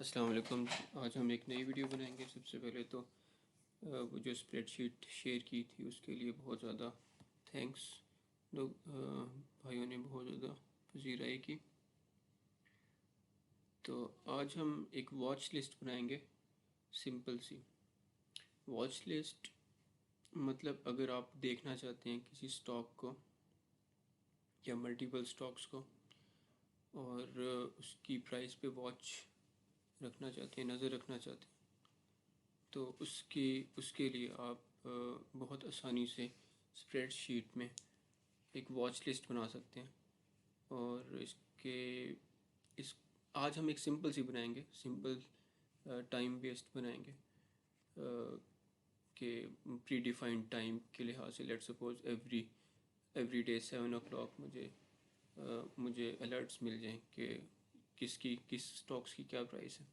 अस्सलाम वालेकुम। आज हम एक नई वीडियो बनाएंगे। सबसे पहले तो वो जो स्प्रेडशीट शेयर की थी उसके लिए बहुत ज़्यादा थैंक्स। लोग भाइयों ने बहुत ज़्यादा पजीराई की। तो आज हम एक वॉच लिस्ट बनाएंगे, सिंपल सी वॉच लिस्ट। मतलब अगर आप देखना चाहते हैं किसी स्टॉक को या मल्टीपल स्टॉक्स को और उसकी प्राइस पे वॉच रखना चाहते हैं, नज़र रखना चाहते हैं, तो उसके लिए आप बहुत आसानी से स्प्रेडशीट में एक वॉच लिस्ट बना सकते हैं। और इसके इस आज हम एक सिंपल सी बनाएंगे, सिंपल टाइम बेस्ड बनाएंगे कि प्री डिफाइंड टाइम के लिहाज से let suppose every day 7 o'clock मुझे अलर्ट्स मिल जाएं कि किस स्टॉक्स की क्या प्राइस है।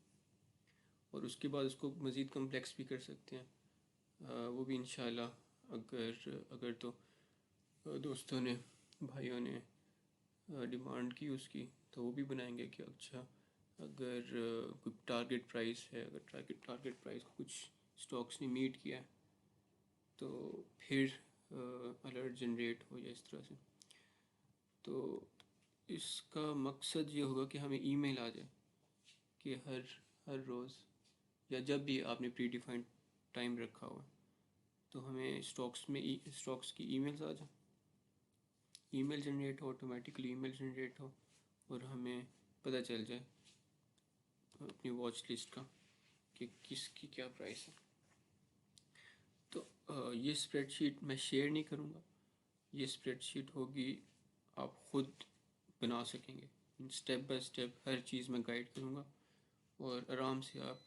और उसके बाद उसको मज़ीद कम्प्लेक्स भी कर सकते हैं। वो भी इंशाल्लाह अगर अगर तो दोस्तों ने, भाइयों ने डिमांड की उसकी, तो वो भी बनाएंगे कि अच्छा अगर कोई टारगेट प्राइस है, अगर टारगेट प्राइस को कुछ स्टॉक्स ने मीट किया है तो फिर अलर्ट जनरेट हो या इस तरह से। तो इसका मकसद ये होगा कि हमें ईमेल आ जाए कि हर हर रोज़ या जब भी आपने प्री डिफाइंड टाइम रखा हुआ तो हमें स्टॉक्स की ईमेल्स आ जाए, ईमेल जनरेट हो, ऑटोमेटिकली ईमेल जनरेट हो और हमें पता चल जाए अपनी वॉच लिस्ट का कि किसकी क्या प्राइस है। तो ये स्प्रेडशीट मैं शेयर नहीं करूँगा, ये स्प्रेडशीट होगी आप ख़ुद बना सकेंगे। स्टेप बाय स्टेप हर चीज़ मैं गाइड करूँगा और आराम से आप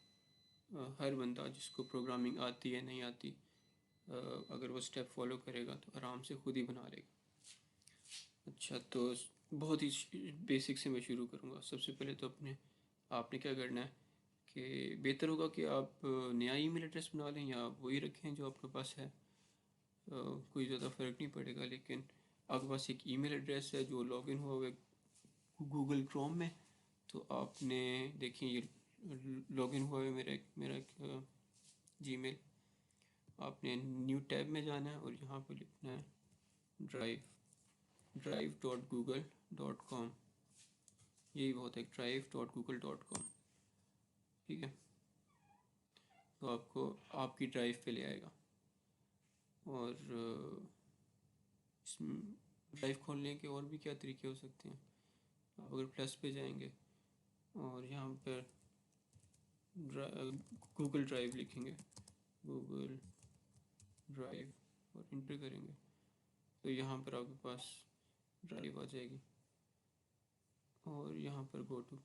हर बंदा जिसको प्रोग्रामिंग आती है नहीं आती, अगर वो स्टेप फॉलो करेगा तो आराम से खुद ही बना लेगा। अच्छा, तो बहुत ही बेसिक से मैं शुरू करूँगा। सबसे पहले तो आपने क्या करना है कि बेहतर होगा कि आप नया ईमेल एड्रेस बना लें या वही रखें जो आपके पास है। कोई ज़्यादा फ़र्क नहीं पड़ेगा, लेकिन आपके पास एक ईमेल एड्रेस है जो लॉगिन हुआ हुआ है गूगल क्रोम में, तो आपने देखिए ये लॉगिन हुआ है मेरा एक जीमेल। आपने न्यू टैब में जाना है और यहाँ पर लिखना है drive.google.com। यही बहुत है, drive.google.com। ठीक है, तो आपको आपकी ड्राइव पे ले आएगा और इसमें ड्राइव खोलने के और भी क्या तरीके हो सकते हैं। आप अगर प्लस पे जाएंगे और यहाँ पर गूगल ड्राइव लिखेंगे, गूगल ड्राइव और इंटर करेंगे तो यहाँ पर आपके पास ड्राइव आ जाएगी और यहाँ पर गो टू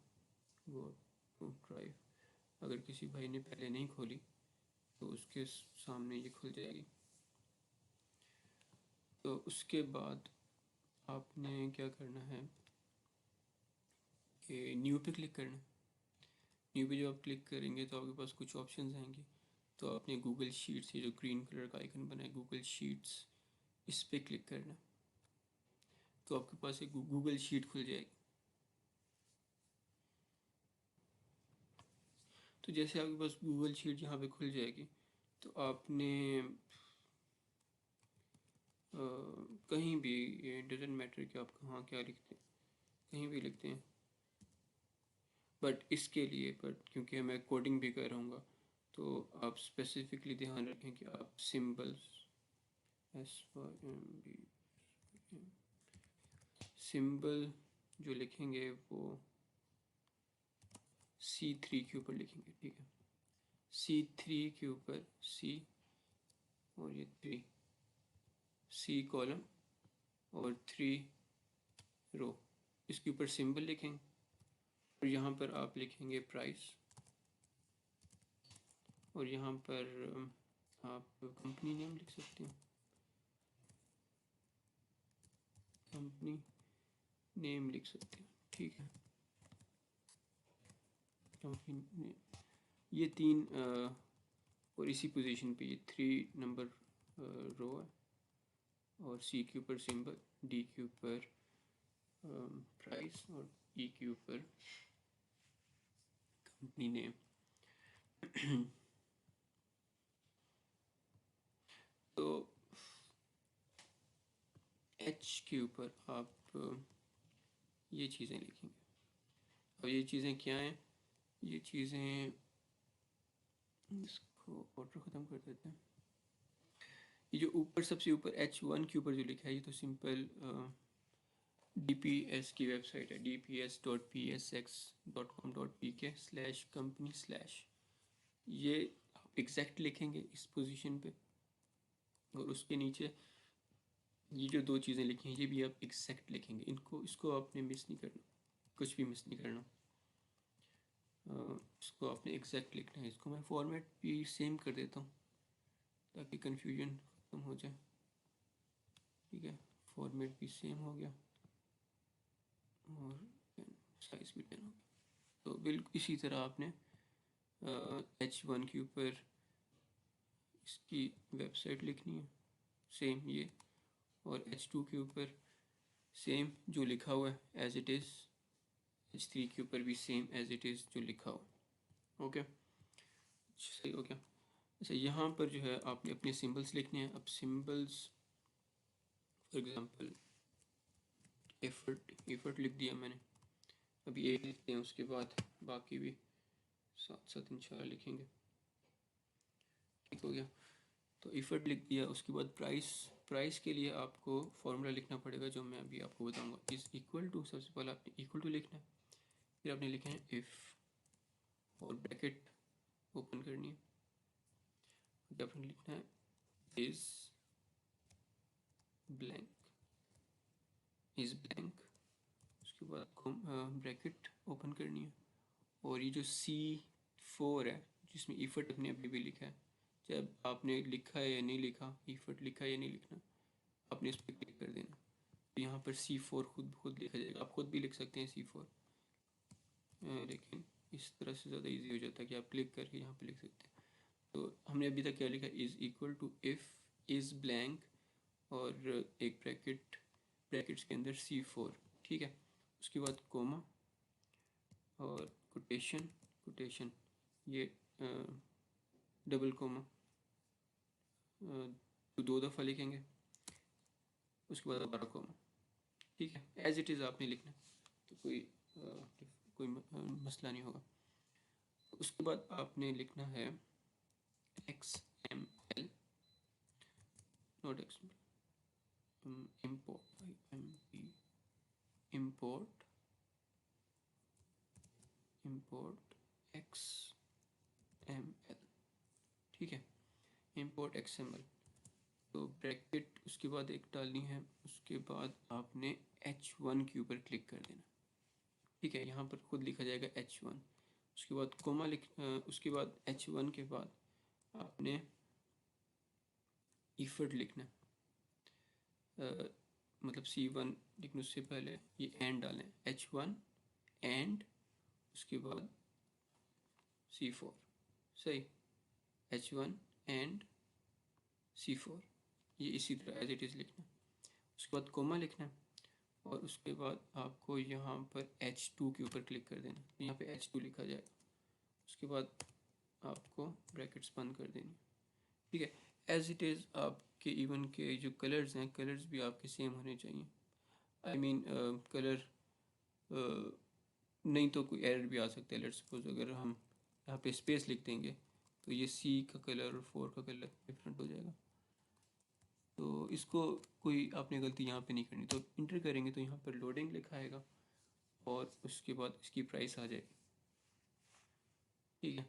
ड्राइव। अगर किसी भाई ने पहले नहीं खोली तो उसके सामने ये खुल जाएगी। तो उसके बाद आपने क्या करना है कि न्यू पे क्लिक करना है। न्यू पे जब आप क्लिक करेंगे तो आपके पास कुछ ऑप्शंस आएंगे। तो आपने गूगल शीट्स, ये जो ग्रीन कलर का आइकन बना है गूगल शीट्स, इस पे क्लिक करना है तो आपके पास एक गूगल शीट खुल जाएगी। तो जैसे आपके पास गूगल शीट यहाँ पे खुल जाएगी तो आपने कहीं भी, ये डजेंट मैटर कि आप कहाँ क्या लिखते हैं, कहीं भी लिखते हैं, बट इसके लिए क्योंकि मैं कोडिंग भी कर रहूँगा तो आप स्पेसिफिकली ध्यान रखें कि आप सिंबल्स सिंबल जो लिखेंगे वो C3 के ऊपर लिखेंगे। ठीक है, C3 के ऊपर C और ये 3, C कॉलम और 3 रो, इसके ऊपर सिंबल लिखेंगे और यहाँ पर आप लिखेंगे प्राइस और यहाँ पर आप कंपनी नेम लिख सकते हैं, कंपनी नेम लिख सकते हैं। ठीक है, कंपनी नेम, ये 3 और इसी पोजीशन पे ये 3 नंबर रो है और C के ऊपर सिंबल, D के ऊपर प्राइस और E के ऊपर कंपनी नेम। तो एच के ऊपर आप ये चीज़ें लिखेंगे। अब ये चीज़ें क्या हैं? ये चीज़ें, इसको ऑर्डर ख़त्म कर देते हैं। ये जो ऊपर सबसे ऊपर H1 के ऊपर जो लिखा है, ये तो सिंपल DPS की वेबसाइट है, dps.psx.com.pk/company/। ये आप एग्जैक्ट लिखेंगे इस पोजीशन पे, और उसके नीचे ये जो दो चीज़ें लिखी हैं ये भी आप एग्जैक्ट लिखेंगे। इसको आपने मिस नहीं करना, कुछ भी मिस नहीं करना। इसको आपने एग्जैक्ट लिखना है। इसको मैं फॉर्मेट भी सेम कर देता हूँ ताकि कन्फ्यूजन ख़त्म हो जाए। ठीक है, फॉर्मेट भी सेम हो गया और साइज भी 10 हो गया। तो बिल्कुल इसी तरह आपने H1 के ऊपर इसकी वेबसाइट लिखनी है, सेम ये, और H2 के ऊपर सेम जो लिखा हुआ है एज इट इज़, H3 के ऊपर भी सेम एज इट इज़ जो लिखा हुआ। ओके, सही हो गया। अच्छा, यहाँ पर जो है आपने अपने सिंबल्स लिखने हैं। अब सिंबल्स फॉर एग्जांपल एफर्ट लिख दिया मैंने। अभी एक लिखते हैं, उसके बाद बाकी भी साथ साथ इंशाल्लाह लिखेंगे। ठीक हो गया, तो एफर्ट लिख दिया। उसके बाद प्राइस के लिए आपको फॉर्मूला लिखना पड़ेगा जो मैं अभी आपको बताऊंगा। इज़ इक्वल टू, सबसे पहले आपने इक्वल टू लिखना है, फिर आपने लिखा है इफ़ और ब्रैकेट ओपन करनी है, फिर आपने लिखना है इज़ ब्लैंक, उसके बाद ब्रैकेट ओपन करनी है। और ये जो C4 है जिसमें इफर्ट अपने अभी भी लिखा है, जब आपने लिखा है या नहीं लिखा, इफर्ट लिखा है या नहीं लिखना, आपने इस पर क्लिक कर देना। तो यहाँ पर C4 खुद लिखा जाएगा। आप खुद भी लिख सकते हैं C4, लेकिन इस तरह से ज़्यादा इजी हो जाता है कि आप क्लिक करके यहाँ पे लिख सकते हैं। तो हमने अभी तक क्या लिखा, is equal to if is blank और एक ब्रैकेट्स के अंदर C4। ठीक है, उसके बाद कोमा और कोटेशन ये डबल कोमा तो 2 दफ़ा लिखेंगे, उसके बाद दोबारा कोमा। ठीक है, एज इट इज़ आपने लिखना, तो कोई मसला नहीं होगा। उसके बाद आपने लिखना है XML, not XML, import XML। ठीक है, import XML, तो ब्रैकेट उसके बाद एक डालनी है। उसके बाद आपने H1 के ऊपर क्लिक कर देना। ठीक है, यहाँ पर खुद लिखा जाएगा H1। उसके बाद कोमा उसके बाद H1 के बाद आपने इफर्ट लिखना है, मतलब C1 लिखने उससे पहले ये एंड डालें, H1 एंड उसके बाद C4। सही, H1 एंड C4, ये इसी तरह एज इट इज़ लिखना। उसके बाद कोमा लिखना है और उसके बाद आपको यहाँ पर H2 के ऊपर क्लिक कर देना, यहाँ पे H2 लिखा जाएगा। उसके बाद आपको ब्रैकेट्स बंद कर देनी। ठीक है, एज इट इज़ आपके इवन के जो कलर्स हैं, कलर्स भी आपके सेम होने चाहिए। आई मीन कलर नहीं तो कोई एरर भी आ सकता है। लेट्स सपोज अगर हम यहाँ पे स्पेस लिख देंगे तो ये C का कलर और 4 का कलर डिफरेंट हो जाएगा। तो इसको कोई आपने गलती यहाँ पे नहीं करनी। तो इंटर करेंगे तो यहाँ पर लोडिंग लिखा आएगा और उसके बाद इसकी प्राइस आ जाएगी। ठीक है,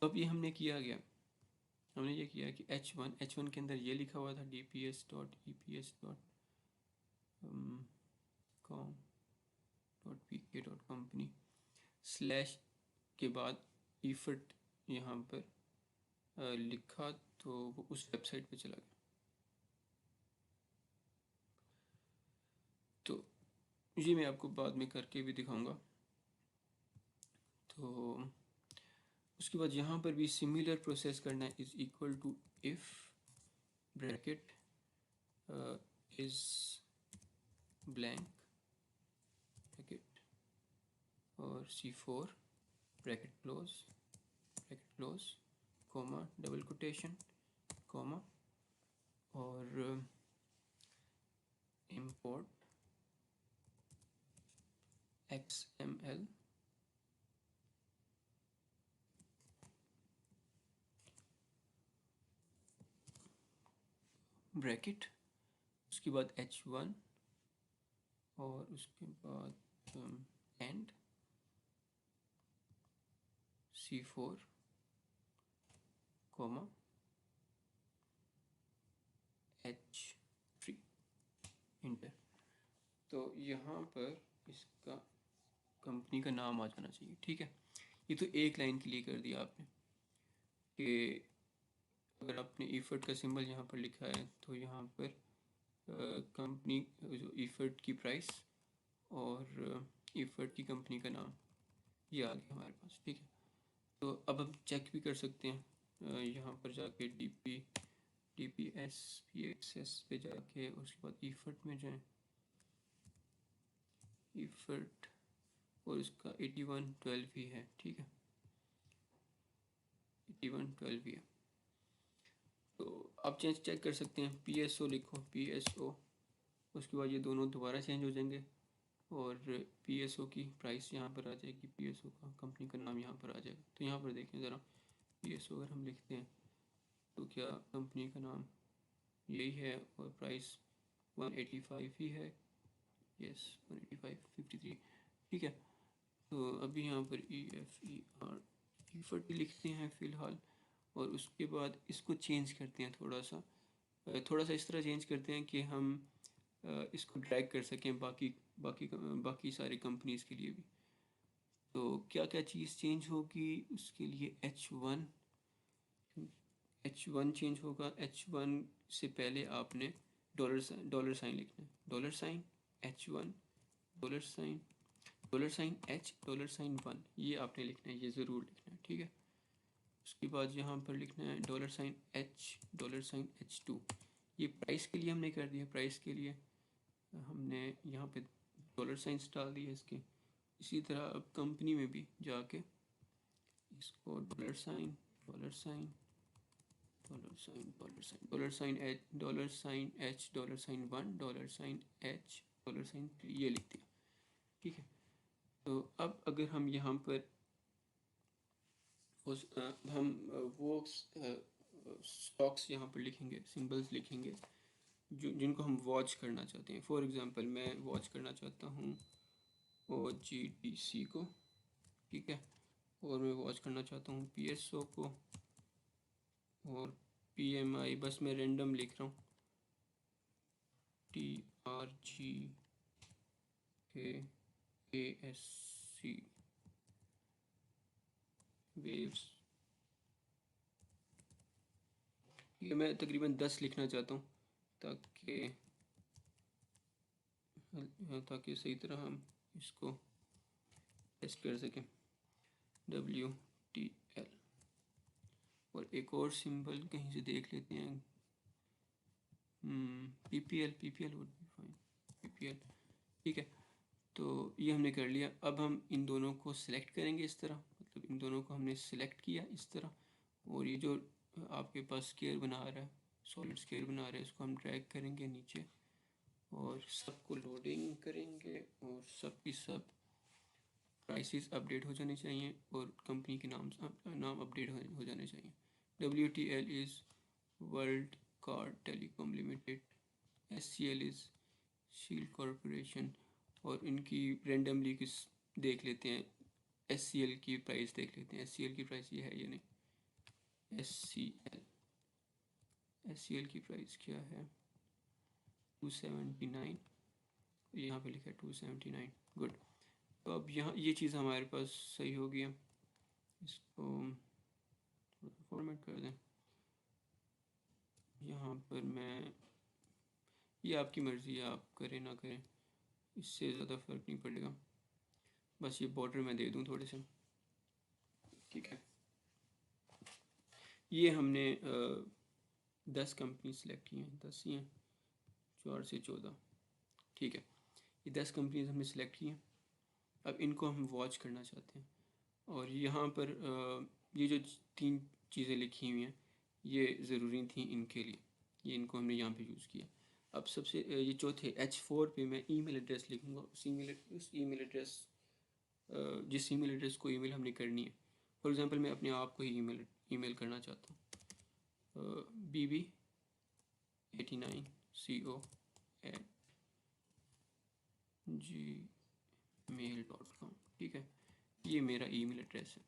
तो अब ये हमने किया गया, हमने ये किया कि H1 के अंदर ये लिखा हुआ था dps.eps.com.pk.company स्लैश के बाद इफर्ट यहाँ पर लिखा, तो वो उस वेबसाइट पे चला गया। तो ये मैं आपको बाद में करके भी दिखाऊंगा। तो उसके बाद यहाँ पर भी सिमिलर प्रोसेस करना है। Is equal to if bracket is blank bracket और C4 bracket close comma double quotation comma और import XML ब्रैकेट, उसके बाद H1 और उसके बाद and C4 comma H3 inter. तो यहाँ पर इसका कंपनी का नाम आ जाना चाहिए। ठीक है, ये तो एक लाइन के लिए कर दिया आपने कि अगर आपने ईफर्ट का सिंबल यहाँ पर लिखा है तो यहाँ पर कंपनी जो ईफर्ट की प्राइस और ईफर्ट की कंपनी का नाम ये आ गया हमारे पास। ठीक है, तो अब हम चेक भी कर सकते हैं यहाँ पर जाके DPS पे जाके उसके बाद ईफर्ट में जाएं, ईफर्ट और इसका 8112 ही है। ठीक है, 8112 ही है। तो आप चेक कर सकते हैं, PSO लिखो, PSO, उसके बाद ये दोनों दोबारा चेंज हो जाएंगे और PSO की प्राइस यहाँ पर आ जाएगी, PSO का कंपनी का नाम यहाँ पर आ जाएगा। तो यहाँ पर देखें ज़रा, PSO अगर हम लिखते हैं तो क्या कंपनी का नाम यही है और प्राइस 185 ही है। यस, 185.53। ठीक है, तो अभी यहाँ पर ईफर्ट लिखते हैं फ़िलहाल और उसके बाद इसको चेंज करते हैं थोड़ा सा इस तरह चेंज करते हैं कि हम इसको ड्रैग कर सकें बाकी सारी कंपनीज़ के लिए भी। तो क्या क्या चीज़ चेंज होगी उसके लिए, H1 चेंज होगा। H1 से पहले आपने डॉलर साइन लिखना है, $, H1, $H, $1, ये आपने लिखना है, ये ज़रूर लिखना है। ठीक है, उसके बाद यहाँ पर लिखना है $H, $H2। ये प्राइस के लिए हमने कर दिया, प्राइस के लिए हमने यहाँ पे डॉलर साइंस डाल दिए इसके। इसी तरह अब कंपनी में भी जाके इसको $, $, $, H, $1, $H, $3 ये लिख दिया। ठीक है, तो अब अगर हम यहाँ पर हम वो स्टॉक्स यहाँ पर लिखेंगे, सिंबल्स लिखेंगे जिनको हम वॉच करना चाहते हैं। फॉर एग्जांपल मैं वॉच करना चाहता हूँ OGDC को। ठीक है, और मैं वॉच करना चाहता हूँ PSO को और PMI, बस मैं रेंडम लिख रहा हूँ, TRGKASC वेव्स, ये मैं तकरीबन 10 लिखना चाहता हूँ ताकि सही तरह हम इसको टेस्ट कर सकें। WTL और एक और सिंबल कहीं से देख लेते हैं, PPL would be fine, PPL। ठीक है, तो ये हमने कर लिया। अब हम इन दोनों को सिलेक्ट करेंगे इस तरह, मतलब इन दोनों को हमने सिलेक्ट किया इस तरह, और ये जो आपके पास स्केयर बना रहा है, सॉलिड स्केयर बना रहा है, इसको हम ड्रैग करेंगे नीचे और सबको लोडिंग करेंगे और सब की सब प्राइसेस अपडेट हो जाने चाहिए और कंपनी के नाम अपडेट हो जाने चाहिए। WTL is world card telecom limited, SCL is shield corporation, और इनकी रेंडमली किस देख लेते हैं, SCL की प्राइस देख लेते हैं। SCL की प्राइस ये है या नहीं, SCL की प्राइस क्या है, 279, यहाँ पे लिखा है 279। गुड, तो अब यहाँ ये चीज़ हमारे पास सही हो गया। इसको फॉर्मेट कर दें, यहाँ पर मैं, ये आपकी मर्ज़ी है, आप करें ना करें, इससे ज़्यादा फ़र्क नहीं पड़ेगा, बस ये बॉर्डर मैं दे दूँ थोड़े से। ठीक है, ये हमने 10 कंपनी सेलेक्ट की हैं, 10 ही हैं, 4 से 14। ठीक है, ये 10 कंपनीज हमने सेलेक्ट की हैं। अब इनको हम वॉच करना चाहते हैं और यहाँ पर ये जो 3 चीज़ें लिखी हुई हैं ये ज़रूरी थी इनके लिए, ये इनको हमने यहाँ पे यूज़ किया। अब सबसे ये चौथे H4 पे मैं ईमेल एड्रेस लिखूँगा। उस ईमेल एड्रेस जिस ईमेल एड्रेस को ईमेल हमने करनी है। फॉर एग्ज़ाम्पल मैं अपने आप को ही ईमेल करना चाहता हूँ, bb89co@gmail.com, ठीक है, ये मेरा ईमेल एड्रेस है।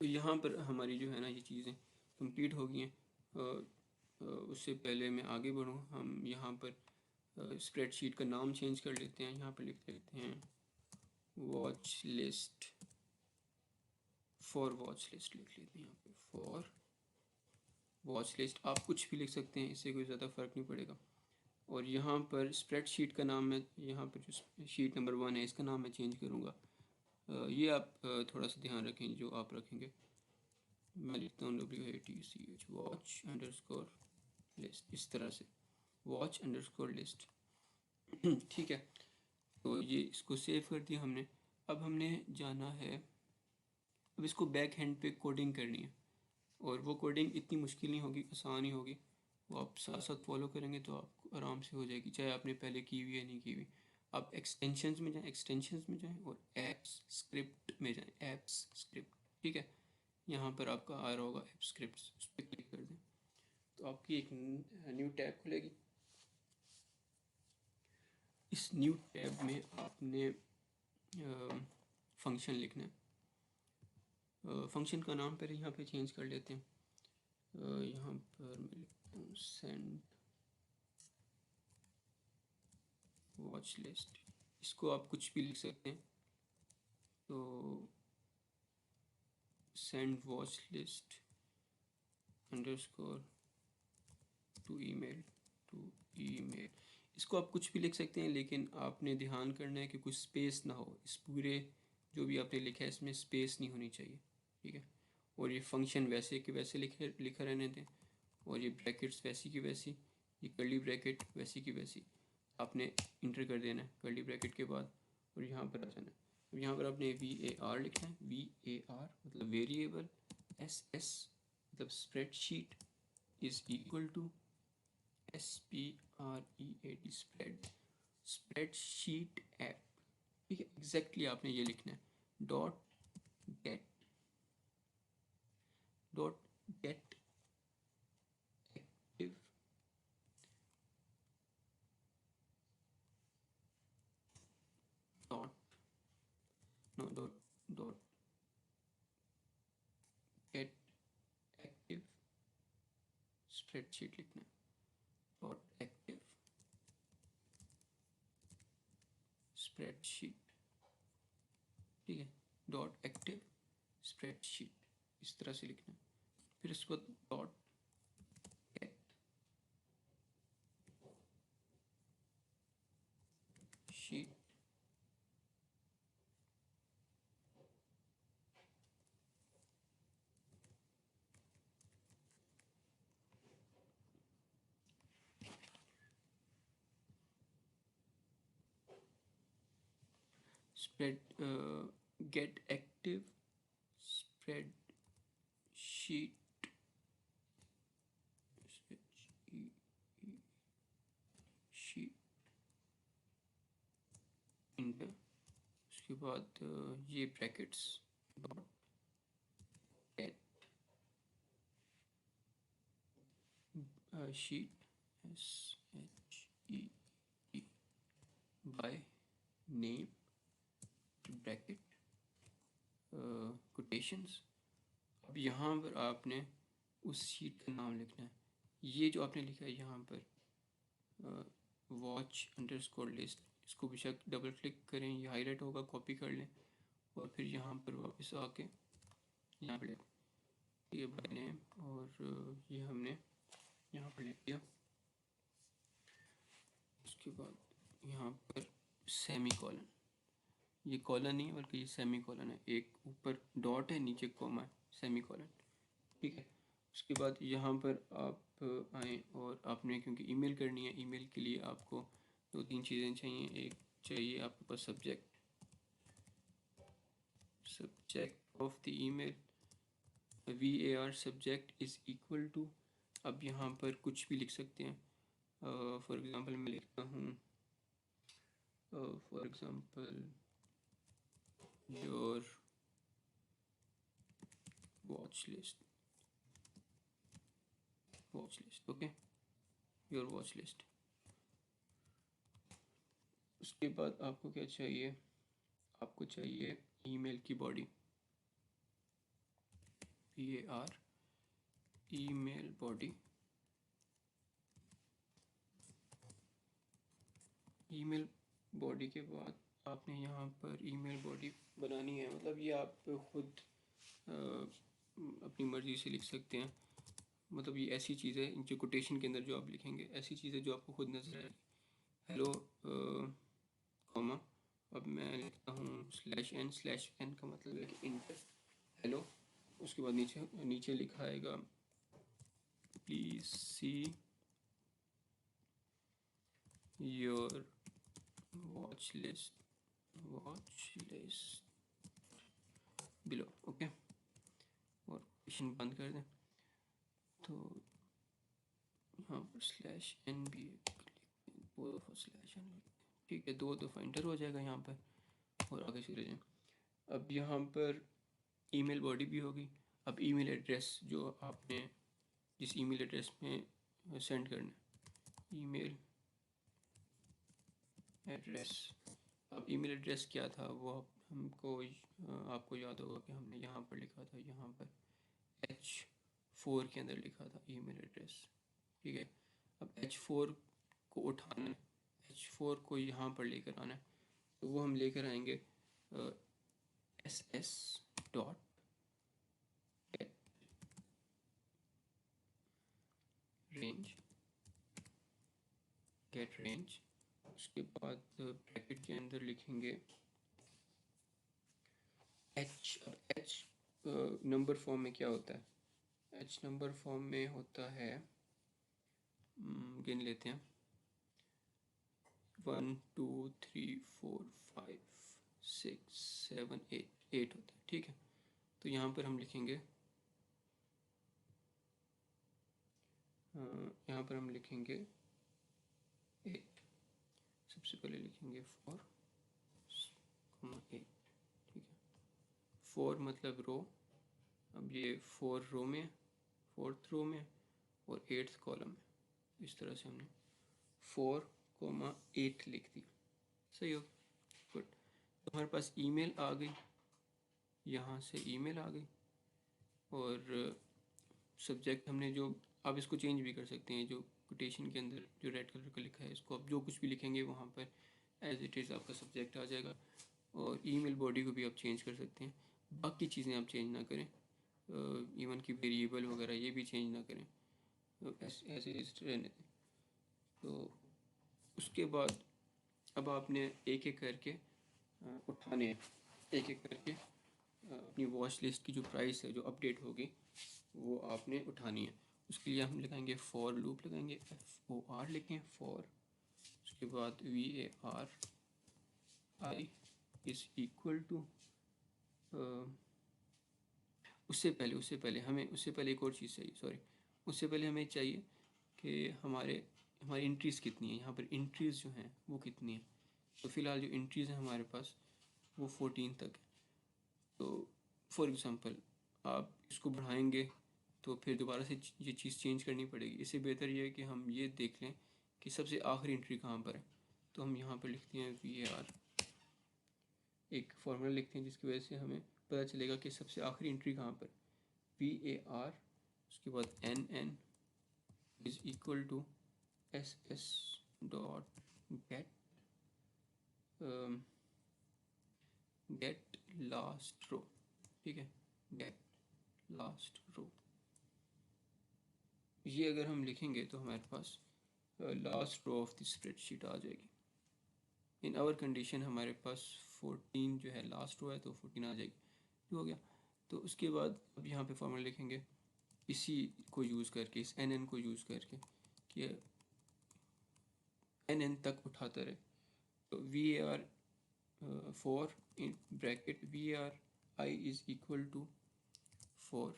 तो यहाँ पर हमारी जो है ना ये चीज़ें कंप्लीट हो गई हैं। उससे पहले मैं आगे बढ़ूँ, हम यहाँ पर स्प्रेडशीट का नाम चेंज कर लेते हैं। यहाँ पर लिख लेते हैं watch list, for watch list लिख लेते हैं यहाँ पे, फॉर वॉच लिस्ट। आप कुछ भी लिख सकते हैं, इससे कोई ज़्यादा फ़र्क नहीं पड़ेगा। और यहाँ पर स्प्रेडशीट का नाम मैं, यहाँ पर जो शीट नंबर 1 है इसका नाम मैं चेंज करूँगा। ये आप थोड़ा सा ध्यान रखें जो आप रखेंगे। मैं लिखता हूँ WATCH वॉच अंडरस्कोर लिस्ट, इस तरह से वॉच अंडरस्कोर लिस्ट। ठीक है, तो ये इसको सेव कर दिया हमने। अब हमने जाना है, अब इसको बैक हैंड पे कोडिंग करनी है, और वो कोडिंग इतनी मुश्किल नहीं होगी, आसान ही होगी। वो आप साथ साथ फॉलो करेंगे तो आपको आराम से हो जाएगी, चाहे आपने पहले की हुई है नहीं की हुई। आप एक्सटेंशंस में जाएं और एप्स स्क्रिप्ट में जाएं, एप्स स्क्रिप्ट, ठीक है। यहाँ पर आपका आ रहा होगा ऐप स्क्रिप्ट्स, उस पर क्लिक कर दें तो आपकी एक न्यू टैब खुलेगी। इस न्यू टैब में आपने फंक्शन लिखना है। फंक्शन का नाम पहले यहाँ पे चेंज कर लेते हैं। यहाँ पर मैं लिखता हूँ सेंड वॉच लिस्ट, इसको आप कुछ भी लिख सकते हैं। तो send watch list underscore two email, इसको आप कुछ भी लिख सकते हैं, लेकिन आपने ध्यान करना है कि कुछ स्पेस ना हो। इस पूरे जो भी आपने लिखा है इसमें स्पेस नहीं होनी चाहिए, ठीक है। और ये फंक्शन वैसे के वैसे लिखा रहने दें, और ये ब्रैकेट्स वैसी की वैसी, ये कर्ली ब्रैकेट वैसी की वैसी आपने इंटर कर देना है कर्ली ब्रैकेट के बाद, और यहाँ पर आ जाना है। अब यहाँ पर आपने VAR लिखना है, VAR मतलब वेरिएबल, SS मतलब spreadsheet is equal to SPREAD spreadsheet app, ठीक है। एग्जैक्टली आपने ये लिखना है, dot get active dot get active spreadsheet लिखना है, डॉट एक्टिव स्प्रेडशीट, ठीक है, डॉट एक्टिव स्प्रेडशीट, इस तरह से लिखना है। फिर उसके बाद dot gate sheet, spread get active spreadsheet sheet inter, उसके बाद ये brackets dot gate sheet SHEET by name bracket quotations. अब यहाँ पर आपने उस शीट का नाम लिखना है। ये जो आपने लिखा है यहाँ पर वॉच अंडरस्कोर लिस्ट, इसको बेशक डबल क्लिक करें, ये हाईलाइट होगा, कॉपी कर लें, और फिर यहाँ पर वापस आके यहाँ पर ये बाय नेम, और ये हमने यहाँ पर लिख दिया। उसके बाद यहाँ पर सेमी कॉलन, ये कॉलन नहीं है बल्कि ये सेमी कॉलन है, एक ऊपर डॉट है नीचे कॉमा है, सेमी कॉलन, ठीक है। उसके बाद यहाँ पर आप आएँ, और आपने क्योंकि ईमेल करनी है, ईमेल के लिए आपको 2-3 चीज़ें चाहिए। एक चाहिए आपके पास subject of the email var subject is equal to, अब यहाँ पर कुछ भी लिख सकते हैं. फॉर एग्ज़ाम्पल मैं लिखता हूँ, for example your watch list, okay, your watch list. उसके बाद आपको क्या चाहिए, आपको चाहिए ईमेल की body, var email body. Email body के बाद आपने यहाँ पर ईमेल बॉडी बनानी है, मतलब ये आप खुद अपनी मर्ज़ी से लिख सकते हैं. मतलब ये ऐसी चीज़ है जो कोटेशन के अंदर जो आप लिखेंगे ऐसी चीज़ है जो आपको खुद नजर आएगी. हेलो कॉमा, अब मैं लिखता हूँ /n का मतलब है कि इंटर हेलो. उसके बाद नीचे लिखा आएगा please see your watch list below, okay. और क्वेश्चन बंद कर दें तो यहाँ पर /n भी दो दफ़ा /n, ठीक है, 2 दफ़ा इंटर हो जाएगा यहाँ पर और आगे चले जाएं. अब यहाँ पर ईमेल बॉडी भी होगी. अब ईमेल एड्रेस जो आपने जिस ईमेल एड्रेस में सेंड करना है, ईमेल एड्रेस. अब ईमेल एड्रेस क्या था वो हमको आपको याद होगा कि हमने यहाँ पर लिखा था, यहाँ पर H4 के अंदर लिखा था ईमेल एड्रेस, ठीक है. अब H4 को उठाना है, H4 को यहाँ पर लेकर आना है, तो वो हम लेकर आएंगे ss डॉट गेट रेंज. उसके बाद ब्रैकेट के अंदर लिखेंगे h. अब h नंबर फॉर्म में क्या होता है, h नंबर फॉर्म में होता है, गिन लेते हैं, 1 2 3 4 5 6 7 8 होता है, ठीक है. तो यहाँ पर हम लिखेंगे, यहाँ पर हम लिखेंगे 8. सबसे पहले लिखेंगे 4, 8, ठीक है. 4 मतलब रो, अब ये 4 रो में, 4th रो में और 8th कॉलम में. इस तरह से हमने 4, 8 लिख दिया. सही हो, गुड. तो हमारे पास ईमेल आ गई, यहाँ से ईमेल आ गई, और सब्जेक्ट हमने जो, आप इसको चेंज भी कर सकते हैं, जो कोटेशन के अंदर जो रेड कलर का लिखा है इसको आप जो कुछ भी लिखेंगे वहाँ पर एज इट इज़ आपका सब्जेक्ट आ जाएगा. और ईमेल बॉडी को भी आप चेंज कर सकते हैं, बाकी चीज़ें आप चेंज ना करें, इवन की वेरिएबल वगैरह ये भी चेंज ना करें, ऐसे रहने दें. तो उसके बाद अब आपने एक एक करके उठाने हैं, एक एक करके अपनी वॉच लिस्ट की जो प्राइस है जो अपडेट होगी वो आपने उठानी है. उसके लिए हम लगाएंगे फॉर लूप, लगाएंगे FOR लिखें फॉर. उसके बाद VAR इज़ इक्वल टू, उससे पहले एक और चीज़ चाहिए, सॉरी. उससे पहले हमें चाहिए कि हमारी इंट्रीज़ कितनी है, यहाँ पर इंट्रीज़ जो हैं वो कितनी है. तो फ़िलहाल जो इंट्रीज़ हैं हमारे पास वो 14 तक है. तो फॉर एग्ज़ाम्पल आप इसको बढ़ाएंगे तो फिर दोबारा से ये चीज़ चेंज करनी पड़ेगी. इससे बेहतर ये है कि हम ये देख लें कि सबसे आखिरी एंट्री कहाँ पर है. तो हम यहाँ पर लिखते हैं VAR, एक फार्मूला लिखते हैं जिसकी वजह से हमें पता चलेगा कि सबसे आखिरी एंट्री कहाँ पर, VAR. उसके बाद NN is equal to SS dot get last row, ठीक है, गेट लास्ट रो. ये अगर हम लिखेंगे तो हमारे पास last row of the spreadsheet आ जाएगी. इन आवर कंडीशन हमारे पास 14 जो है लास्ट रो है, तो 14 आ जाएगी. जो हो गया. तो उसके बाद अब यहाँ पे फॉर्मूला लिखेंगे इसी को यूज़ करके, इस NN को यूज़ करके कि NN तक उठाता रहे. तो VAR 4 in bracket VAR i is equal to 4।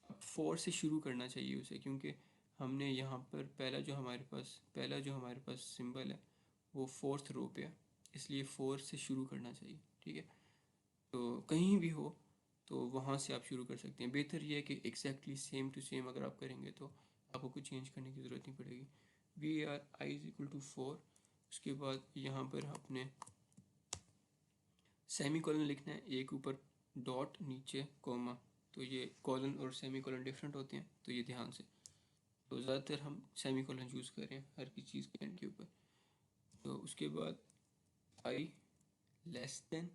अब 4 से शुरू करना चाहिए उसे, क्योंकि हमने यहाँ पर पहला जो हमारे पास सिंबल है वो 4th रो पे है, इसलिए 4 से शुरू करना चाहिए। ठीक है, तो कहीं भी हो तो वहाँ से आप शुरू कर सकते हैं। बेहतर ये है कि एग्जैक्टली सेम टू सेम अगर आप करेंगे तो आपको कुछ चेंज करने की ज़रूरत नहीं पड़ेगी। V R I is equal to 4। उसके बाद यहाँ पर आपने सेमी कॉलन लिखना है, एक ऊपर डॉट नीचे कॉमा। तो ये कॉलन और सेमी कॉलन डिफरेंट होते हैं, तो ये ध्यान से। तो ज़्यादातर हम सेमी कॉलन यूज़ कर रहे हैं हर किसी चीज़ के एंड के ऊपर। तो उसके बाद I less than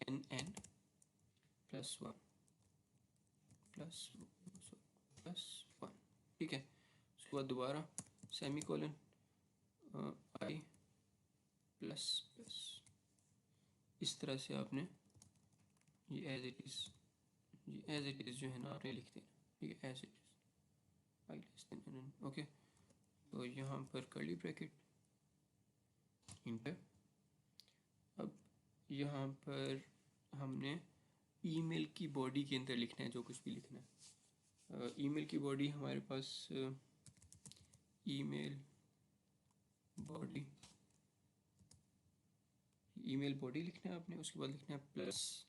N plus one plus one. ठीक है, उसके बाद दोबारा semicolon I plus plus. इस तरह से आपने ये एज इट इज़ जो है ना आपने लिख देना। ठीक है, as it is I less than N. Okay, तो यहाँ पर कर्ली ब्रैकेट इंटर। अब यहाँ पर हमने ईमेल की बॉडी के अंदर लिखना है जो कुछ भी लिखना है। ईमेल की बॉडी हमारे पास ईमेल बॉडी लिखना है आपने। उसके बाद लिखना है प्लस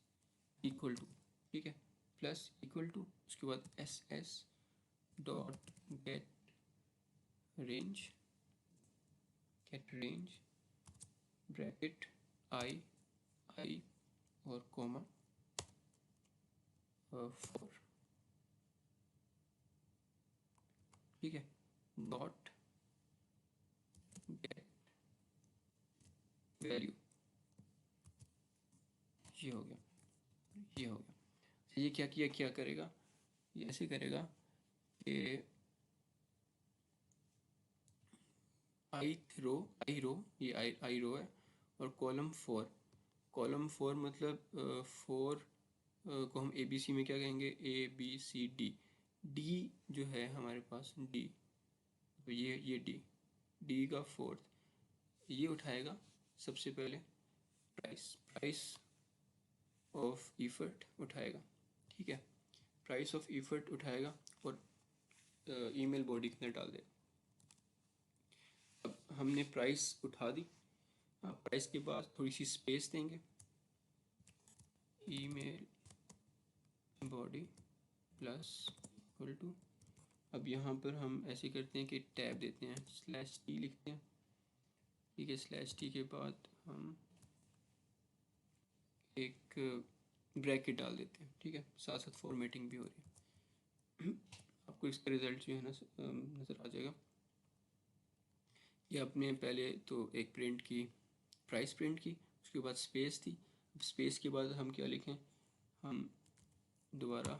इक्वल टू। ठीक है, प्लस इक्वल टू, उसके बाद S S dot get range bracket I और कॉमा 4। ठीक है, डॉट गेट वैल्यू। ये हो गया। ये क्या करेगा, ये ऐसे करेगा कि आई रो ये आई रो है, और कॉलम 4 मतलब 4 को हम ए बी सी में क्या कहेंगे, A B C D. D जो है हमारे पास डी, तो ये डी का 4th ये उठाएगा सबसे पहले प्राइस ऑफ इफर्ट उठाएगा। ठीक है, प्राइस ऑफ इफर्ट उठाएगा और ईमेल बॉडी के अंदर डाल देगा। अब हमने प्राइस उठा दी। प्राइस के बाद थोड़ी सी स्पेस देंगे, email body plus equal to. अब यहाँ पर हम ऐसे करते हैं कि टैब देते हैं, /t लिखते हैं। ठीक है, /t के बाद हम एक ब्रैकेट डाल देते हैं। ठीक है, साथ साथ फॉर्मेटिंग भी हो रही है। आपको इसका रिज़ल्ट जो है ना नज़र आ जाएगा। ये आपने पहले तो एक प्राइस प्रिंट की, उसके बाद स्पेस थी। स्पेस के बाद हम क्या लिखें, हम दोबारा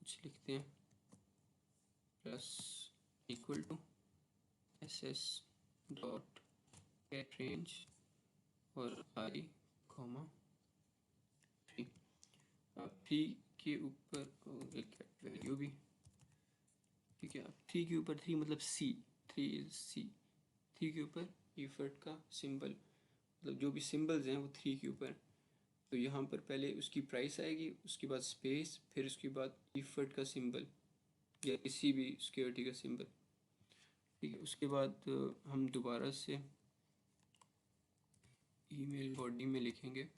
कुछ लिखते हैं, plus equal to S S dot get range और आई कॉमा 3। अब 3 के ऊपर एक गेट वैल्यू भी। ठीक है, अब 3 के ऊपर 3 मतलब सी, 3 के ऊपर इफर्ट का सिंबल, मतलब जो भी सिंबल्स हैं वो 3 के ऊपर। तो यहाँ पर पहले उसकी प्राइस आएगी, उसके बाद स्पेस, फिर उसके बाद इफर्ट का सिंबल या किसी भी सिक्योरिटी का सिंबल। ठीक है, उसके बाद हम दोबारा से ईमेल बॉडी में लिखेंगे,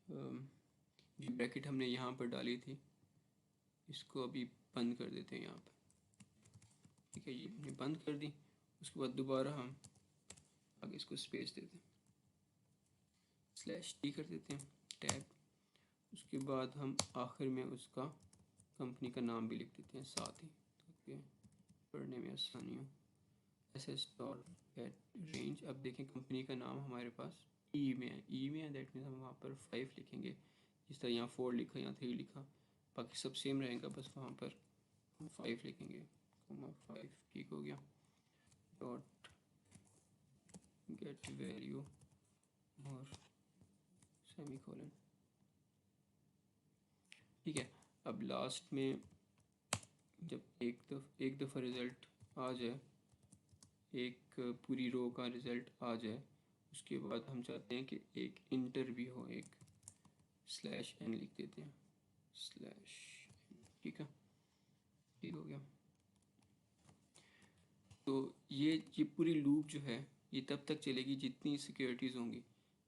जो ब्रैकेट हमने यहाँ पर डाली थी इसको अभी बंद कर देते हैं यहाँ पर। ठीक है, ये हमने बंद कर दी। उसके बाद दोबारा हम आगे इसको स्पेस देते हैं, /t कर देते हैं, टैब। उसके बाद हम आखिर में उसका कंपनी का नाम भी लिख देते हैं साथ ही, ताकि पढ़ने में आसानी हो। S dot get range. अब देखें कंपनी का नाम हमारे पास ई में है, दैट मीन्स हम वहाँ पर 5 लिखेंगे। जिस तरह यहाँ 4 लिखा, यहाँ 3 लिखा, बाकी सब सेम रहेगा, बस वहाँ पर हम 5 लिखेंगे, 5। ठीक हो गया, डॉट गेट वैल्यू और सेमी कॉलन। ठीक है, अब लास्ट में जब एक दफ़ा रिज़ल्ट आ जाए, एक पूरी रो का रिज़ल्ट आ जाए। उसके बाद हम चाहते हैं कि एक इंटर भी हो, एक स्लैश एन लिख देते हैं, स्लैश, ठीक है, ठीक हो गया। तो ये पूरी लूप जो है ये तब तक चलेगी जितनी सिक्योरिटीज़ होंगी।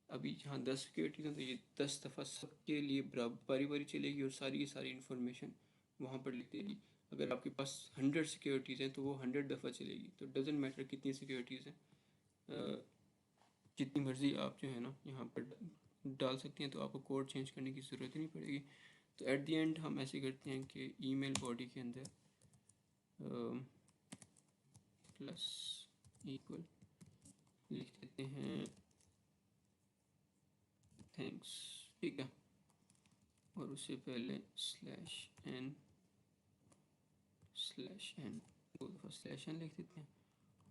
अभी जहाँ 10 सिक्योरिटीज़ हैं तो ये 10 दफ़ा सबके लिए बारी बारी चलेगी और सारी की सारी इन्फॉर्मेशन वहाँ पर लिख देगी। अगर आपके पास 100 सिक्योरिटीज़ हैं तो वो 100 दफ़ा चलेगी। तो डजेंट मैटर कितनी सिक्योरिटीज़ हैं, जितनी मर्ज़ी आप जो है ना यहाँ पर डाल सकते हैं, तो आपको कोड चेंज करने की ज़रूरत ही नहीं पड़ेगी। तो एट द एंड हम ऐसे करते हैं कि ईमेल बॉडी के अंदर प्लस इक्वल लिख देते हैं थैंक्स, ठीक है, और उससे पहले स्लैश एन दो दफ़ा स्लैश एन लिख देते हैं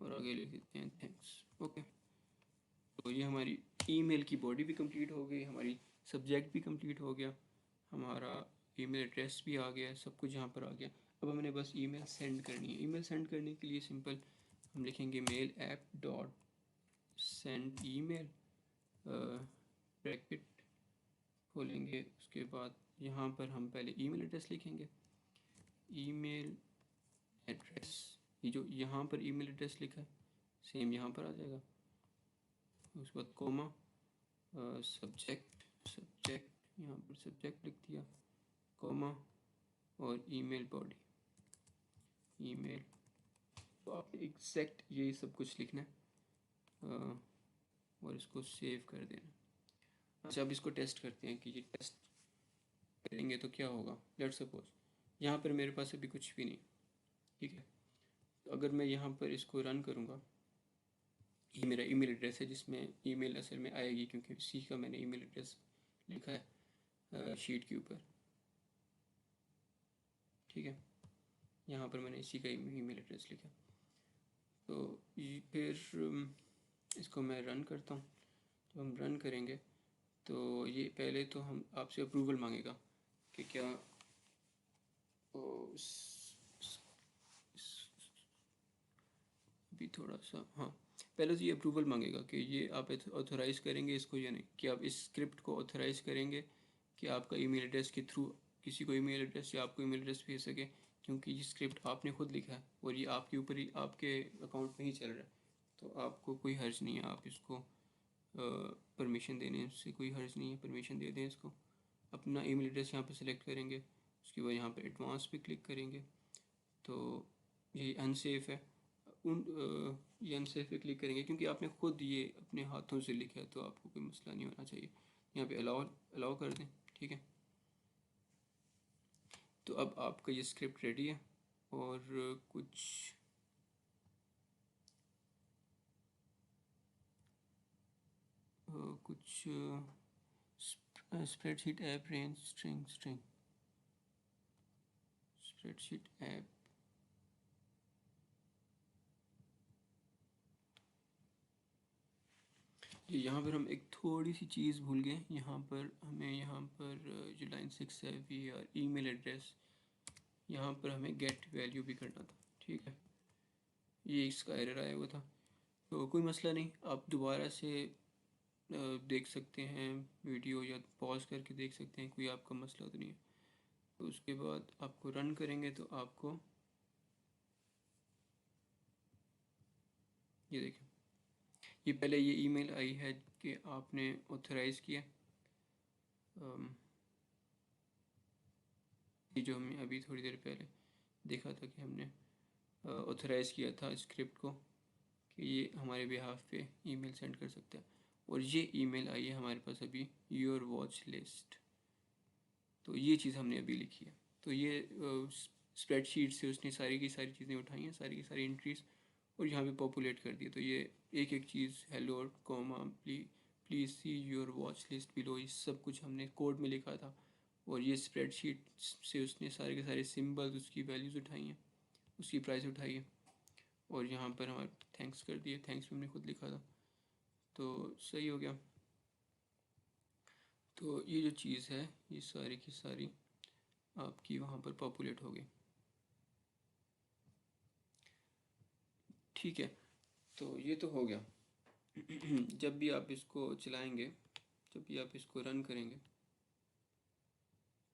और आगे लिख देते हैं थैंक्स। ओके, तो ये हमारी ईमेल की बॉडी भी कंप्लीट हो गई, हमारी सब्जेक्ट भी कंप्लीट हो गया, हमारा ईमेल एड्रेस भी आ गया, सब कुछ यहाँ पर आ गया। अब हमने बस ईमेल सेंड करनी है। ईमेल सेंड करने के लिए सिंपल हम लिखेंगे mail app dot send email, bracket खोलेंगे, उसके बाद यहाँ पर हम पहले ईमेल एड्रेस लिखेंगे, ईमेल एड्रेस, ये जो यहाँ पर ईमेल एड्रेस लिखा है सेम यहाँ पर आ जाएगा। उसके बाद कोमा, सब्जेक्ट यहाँ पर सब्जेक्ट लिख दिया, कोमा, और ईमेल बॉडी, ईमेल। तो आप एग्जैक्ट यही सब कुछ लिखना है और इसको सेव कर देना। अच्छा, अब इसको टेस्ट करते हैं कि ये टेस्ट करेंगे तो क्या होगा। लेट्स सपोज यहाँ पर मेरे पास अभी कुछ भी नहीं, ठीक है, तो अगर मैं यहाँ पर इसको रन करूँगा, ये मेरा ईमेल एड्रेस है जिसमें ईमेल असल में आएगी क्योंकि सी का मैंने ईमेल एड्रेस लिखा है शीट के ऊपर, ठीक है, यहाँ पर मैंने इसी का ईमेल एड्रेस लिखा। तो ये फिर इसको मैं रन करता हूँ। जब हम रन करेंगे तो ये पहले तो हम आपसे अप्रूवल मांगेगा कि क्या अभी थोड़ा सा, हाँ, पहले तो ये अप्रूवल मांगेगा कि ये आप ऑथोराइज़ करेंगे इसको या नहीं, कि आप इस स्क्रिप्ट को ऑथोराइज़ करेंगे कि आपका ईमेल एड्रेस के थ्रू किसी को ईमेल एड्रेस या आपको ईमेल एड्रेस भेज सके, क्योंकि ये स्क्रिप्ट आपने खुद लिखा है और ये आपके ऊपर ही, आपके अकाउंट में ही चल रहा है, तो आपको कोई हर्ज नहीं है, आप इसको परमिशन देने से कोई हर्ज नहीं है, परमिशन दे दें इसको। अपना ईमेल एड्रेस यहाँ पर सिलेक्ट करेंगे, उसके बाद यहाँ पर एडवांस पे क्लिक करेंगे, तो ये अनसेफ है, ये अनसेफ पे क्लिक करेंगे क्योंकि आपने खुद ये अपने हाथों से लिखा है, तो आपको कोई मसला नहीं होना चाहिए। यहाँ पे अलाउ कर दें, ठीक है। तो अब आपका ये स्क्रिप्ट रेडी है और कुछ spreadsheet app range string spreadsheet app, यहाँ पर हम एक थोड़ी सी चीज़ भूल गए। यहाँ पर हमें जो लाइन 6 है वी आर ईमेल एड्रेस, यहाँ पर हमें गेट वैल्यू भी करना था, ठीक है, ये इसका एरर आया हुआ था। तो कोई मसला नहीं, आप दोबारा से देख सकते हैं वीडियो या पॉज करके देख सकते हैं, कोई आपका मसला तो नहीं है। तो उसके बाद आपको रन करेंगे तो आपको ये देखें, ये पहले ये ईमेल आई है कि आपने ऑथराइज़ किया, ये जो हमने अभी थोड़ी देर पहले देखा था कि हमने ऑथराइज़ किया था स्क्रिप्ट को कि ये हमारे बिहाफ पे ईमेल सेंड कर सकता है, और ये ईमेल आई है हमारे पास अभी योर वॉच लिस्ट। तो ये चीज़ हमने अभी लिखी है। तो ये स्प्रेडशीट से उसने सारी की सारी चीज़ें उठाई हैं, सारी की सारी एंट्रीज, और यहाँ पे पॉपुलेट कर दी। तो ये एक एक चीज़, hello comma please see your watch list below, ये सब कुछ हमने कोड में लिखा था, और ये स्प्रेडशीट से उसने सारे के सारे सिंबल्स, उसकी वैल्यूज़ उठाई हैं, उसकी प्राइस उठाई है, और यहाँ पर हमारे थैंक्स कर दिए, थैंक्स भी हमने खुद लिखा था, तो सही हो गया। तो ये जो चीज़ है ये सारी की सारी आपकी वहाँ पर पॉपुलेट हो गई, ठीक है। तो ये तो हो गया। जब भी आप इसको चलाएंगे, जब भी आप इसको रन करेंगे,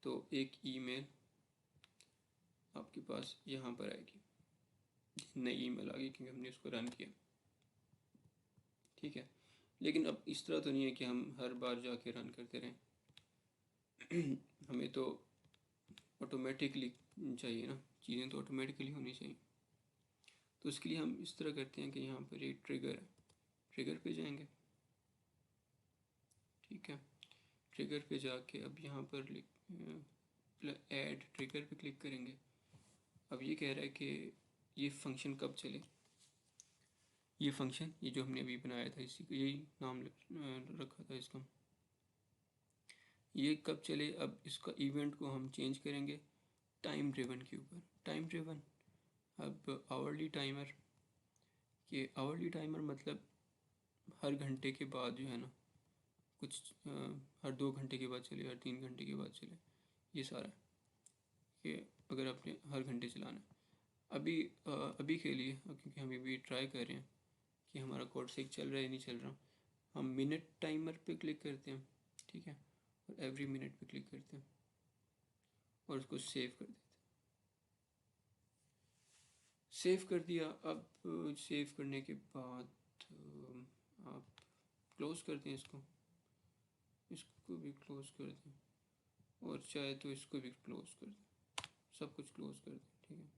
तो एक ईमेल आपके पास यहाँ पर आएगी, नई ईमेल आ गई क्योंकि हमने इसको रन किया। ठीक है, लेकिन अब इस तरह तो नहीं है कि हम हर बार जाके रन करते रहें। हमें तो ऑटोमेटिकली चाहिए ना, चीज़ें तो ऑटोमेटिकली होनी चाहिए। तो उसके लिए हम इस तरह करते हैं कि यहाँ पर एक ट्रिगर है, ट्रिगर पे जाएंगे। ठीक है, ट्रिगर पे जाके अब यहाँ पर ऐड ट्रिगर पे क्लिक करेंगे। अब ये कह रहा है कि ये फंक्शन कब चले। ये फंक्शन, ये जो हमने अभी बनाया था, इसी को यही नाम रखा था इसका, ये कब चले। अब इसका इवेंट को हम चेंज करेंगे टाइम ड्रिवन के ऊपर। टाइम ड्रिवन, अब आवरली टाइमर, ये आवरली टाइमर मतलब हर घंटे के बाद जो है ना, कुछ हर 2 घंटे के बाद चले, हर 3 घंटे के बाद चले, ये सारा है। ये अगर आपने हर घंटे चलाना है। अभी के लिए, क्योंकि हम अभी ट्राई कर रहे हैं कि हमारा कोड सही चल रहा है नहीं चल रहा, हम मिनट टाइमर पे क्लिक करते हैं। ठीक है, और एवरी मिनट पे क्लिक करते हैं और उसको सेव कर देते हैं। सेव कर दिया। अब सेव करने के बाद आप क्लोज कर दें इसको, इसको भी क्लोज कर दें, और चाहे तो इसको भी क्लोज कर दें, सब कुछ क्लोज कर दें। ठीक है,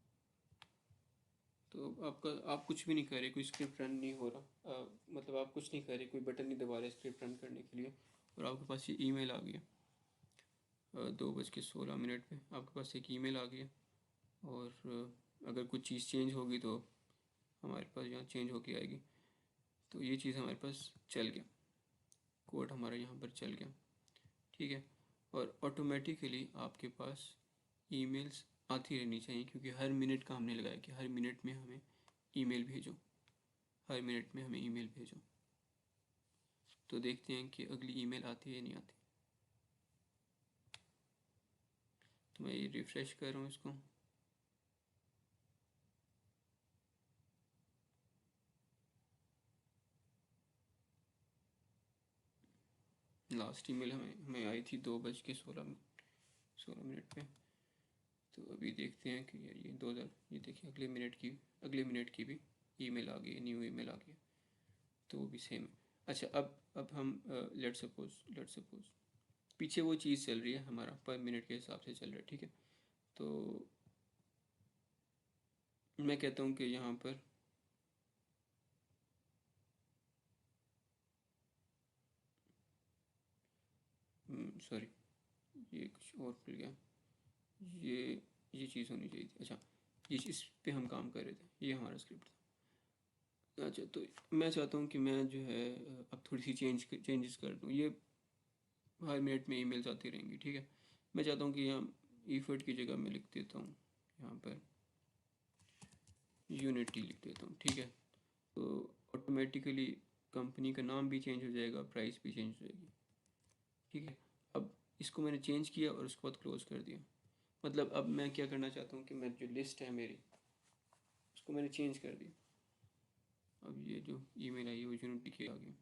तो आप कुछ भी नहीं कर रहे, कोई स्क्रिप्ट रन नहीं हो रहा, मतलब आप कुछ नहीं कर रहे, कोई बटन नहीं दबा रहे स्क्रिप्ट रन करने के लिए, और आपके पास ये ईमेल आ गया 2:16 पे आपके पास एक ईमेल आ गया। और अगर कुछ चीज़ चेंज होगी तो हमारे पास यहाँ चेंज होके आएगी। तो ये चीज़ हमारे पास चल गया, कोड हमारा यहाँ पर चल गया। ठीक है, और ऑटोमेटिकली आपके पास ईमेल्स आती रहनी चाहिए, क्योंकि हर मिनट का हमने लगाया कि हर मिनट में हमें ईमेल भेजो, हर मिनट में हमें ईमेल भेजो। तो देखते हैं कि अगली ईमेल आती है या नहीं आती। तो मैं ये रिफ़्रेश कर रहा हूँ इसको। लास्ट ईमेल हमें हमें आई थी 2:16 पे। तो अभी देखते हैं कि यार ये 2000, ये देखिए अगले मिनट की भी ईमेल आ गई, न्यू ईमेल आ गई, तो वो भी सेम है। अच्छा, अब हम लेट सपोज पीछे वो चीज़ चल रही है, हमारा पर मिनट के हिसाब से चल रहा है। ठीक है, तो मैं कहता हूँ कि यहाँ पर सॉरी, ये कुछ और खुल गया, ये ये चीज़ होनी चाहिए थी। अच्छा, ये इस पे हम काम कर रहे थे, ये हमारा स्क्रिप्ट था। अच्छा, तो मैं चाहता हूँ कि मैं जो है अब थोड़ी सी चेंजेस कर दूँ। ये हर मिनट में ईमेल्स आती रहेंगी। ठीक है, मैं चाहता हूँ कि यहाँ ईफर्ट की जगह मैं लिख देता हूँ यहाँ पर यूनिटी लिख देता हूँ। ठीक है, तो ऑटोमेटिकली कंपनी का नाम भी चेंज हो जाएगा, प्राइस भी चेंज हो जाएगी। ठीक है, अब इसको मैंने चेंज किया और उसके बाद क्लोज कर दिया। मतलब अब मैं क्या करना चाहता हूँ कि मैं जो लिस्ट है मेरी, उसको मैंने चेंज कर दिया। अब ये जो ईमेल आई है वो यूनिटी की आ गई।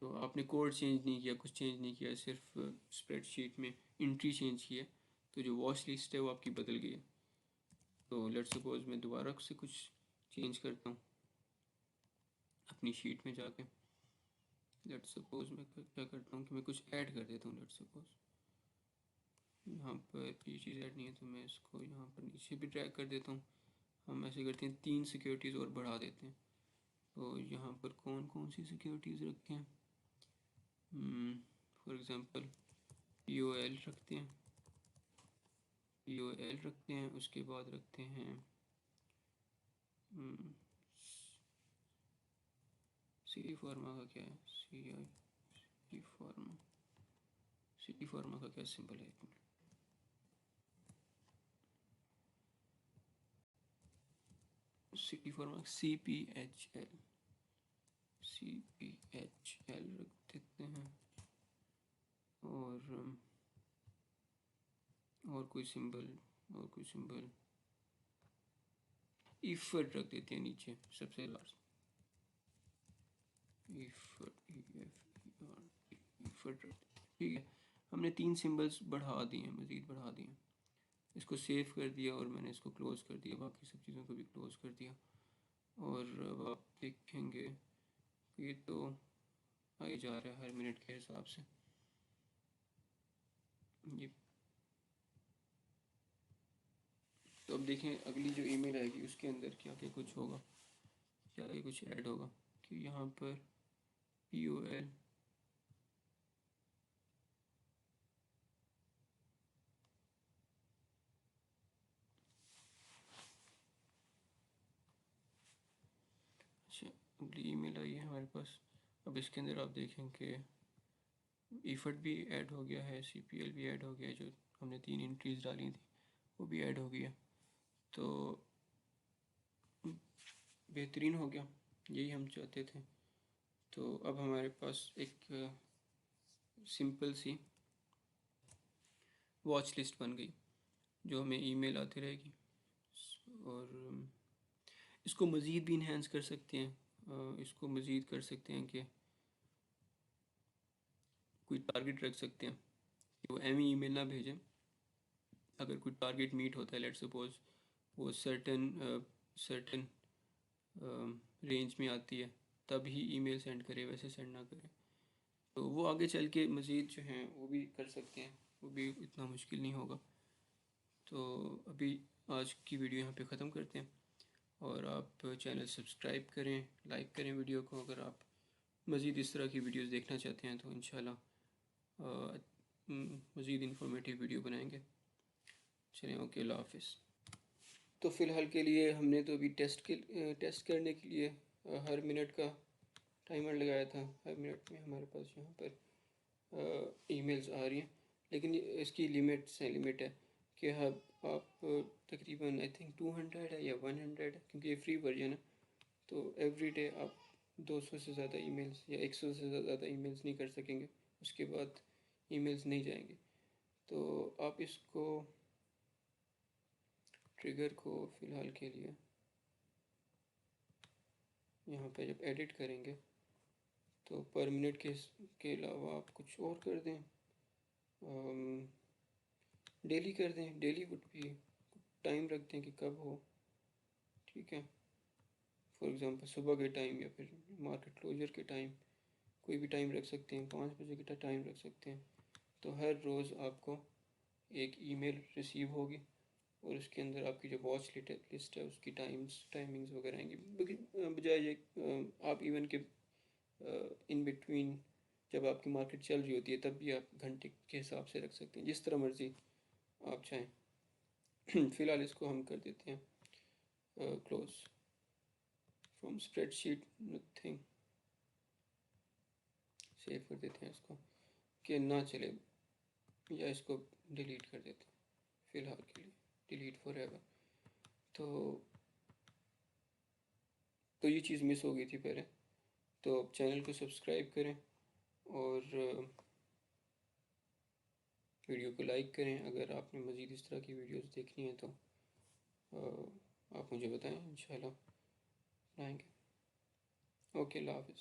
तो आपने कोड चेंज नहीं किया, कुछ चेंज नहीं किया, सिर्फ स्प्रेडशीट में एंट्री चेंज किया, तो जो वॉच लिस्ट है वो आपकी बदल गई है। तो लेट्स सपोज मैं दोबारा से कुछ चेंज करता हूँ अपनी शीट में जाके। लेट्स सपोज मैं क्या करता हूँ कि मैं कुछ ऐड कर देता हूँ। लेट्स सपोज यहाँ पर ये चीज़ ऐड नहीं है, तो मैं इसको यहाँ पर नीचे भी ड्रैग कर देता हूँ। हम ऐसे करते हैं 3 सिक्योरिटीज़ और बढ़ा देते हैं। तो यहाँ पर कौन कौन सी सिक्योरिटीज़ रखें, फॉर एग्ज़ाम्पल POL रखते हैं, POL रखते हैं। उसके बाद रखते हैं सी फार्मा का क्या है, सी फार्मा, सी फार्मा का क्या सिंबल है, सी फार्मा CPHL, CPHL रख देते हैं। और कोई सिंबल, और कोई सिंबल, ईफर्ट रख देते हैं नीचे सबसे लास्ट, ईफर्ट रख, ठीक है। हमने 3 सिंबल्स बढ़ा दिए हैं, मज़ीद बढ़ा दिए हैं। इसको सेव कर दिया और मैंने इसको क्लोज़ कर दिया, बाकी सब चीज़ों को भी क्लोज़ कर दिया। और अब आप देखेंगे ये तो आगे जा रहा है हर मिनट के हिसाब से। ये तो अब देखें अगली जो ईमेल आएगी उसके अंदर क्या क्या कुछ होगा, क्या क्या कुछ ऐड होगा कि यहाँ पर POL अच्छा, अगली ईमेल आई है हमारे पास। अब इसके अंदर आप देखें कि ईफर्ट भी ऐड हो गया है, CPL भी ऐड हो गया है, जो हमने 3 एंट्रीज डाली थी वो भी ऐड हो गया। तो बेहतरीन हो गया, यही हम चाहते थे। तो अब हमारे पास एक सिंपल सी वॉच लिस्ट बन गई जो हमें ईमेल आती रहेगी। और इसको मज़ीद भी इन्हेंस कर सकते हैं, इसको मज़ीद कर सकते हैं कि कोई टारगेट रख सकते हैं कि वो एम ईमेल ना भेजें। अगर कोई टारगेट मीट होता है, लेट्स सपोज वो सर्टन रेंज में आती है, तब ही ईमेल सेंड करे, वैसे सेंड ना करे। तो वो आगे चल के मज़ीद जो हैं वो भी कर सकते हैं, वो भी इतना मुश्किल नहीं होगा। तो अभी आज की वीडियो यहाँ पे ख़त्म करते हैं, और आप चैनल सब्सक्राइब करें, लाइक करें वीडियो को। अगर आप मज़ीद इस तरह की वीडियोस देखना चाहते हैं तो इंशाल्लाह मज़ीद इन्फॉर्मेटिव वीडियो बनाएंगे। चलें, ओके, अल्लाह हाफिज़। तो फ़िलहाल के लिए हमने तो अभी टेस्ट करने के लिए हर मिनट का टाइमर लगाया था। हर मिनट में हमारे पास यहाँ पर ईमेल्स आ रही हैं, लेकिन इसकी लिमिट है कि आप तकरीबन आई थिंक 200 है या 100 है, क्योंकि ये फ्री वर्जन है। तो एवरी डे आप 200 से ज़्यादा ईमेल्स या 100 से ज़्यादा ईमेल्स नहीं कर सकेंगे, उसके बाद ईमेल्स नहीं जाएंगे। तो आप इसको ट्रिगर को फ़िलहाल के लिए यहाँ पे जब एडिट करेंगे तो पर मिनट के अलावा आप कुछ और कर दें, डेली कर दें। डेली वुड भी टाइम रख दें कि कब हो, ठीक है। फॉर एग्ज़ाम्पल सुबह के टाइम या फिर मार्केट क्लोजर के टाइम, कोई भी टाइम रख सकते हैं, 5 बजे का टाइम रख सकते हैं। तो हर रोज़ आपको एक ईमेल रिसीव होगी और उसके अंदर आपकी जो वॉच लिस्ट है उसकी टाइमिंग्स वगैरह आएंगी। बजाय ये आप इवन के इन बिटवीन जब आपकी मार्केट चल रही होती है तब भी आप घंटे के हिसाब से रख सकते हैं, जिस तरह मर्ज़ी आप चाहें। फ़िलहाल इसको हम कर देते हैं close from spreadsheet, nothing, save कर देते हैं इसको कि ना चले, या इसको डिलीट कर देते हैं फ़िलहाल के लिए, डिलीट फॉर एवर। तो ये चीज़ मिस हो गई थी पहले। तो चैनल को सब्सक्राइब करें और वीडियो को लाइक करें। अगर आपने मज़ीद इस तरह की वीडियोस देखनी है तो आप मुझे बताएं, इंशाल्लाह बनाएंगे। ओके, अल्लाह हाफिज़।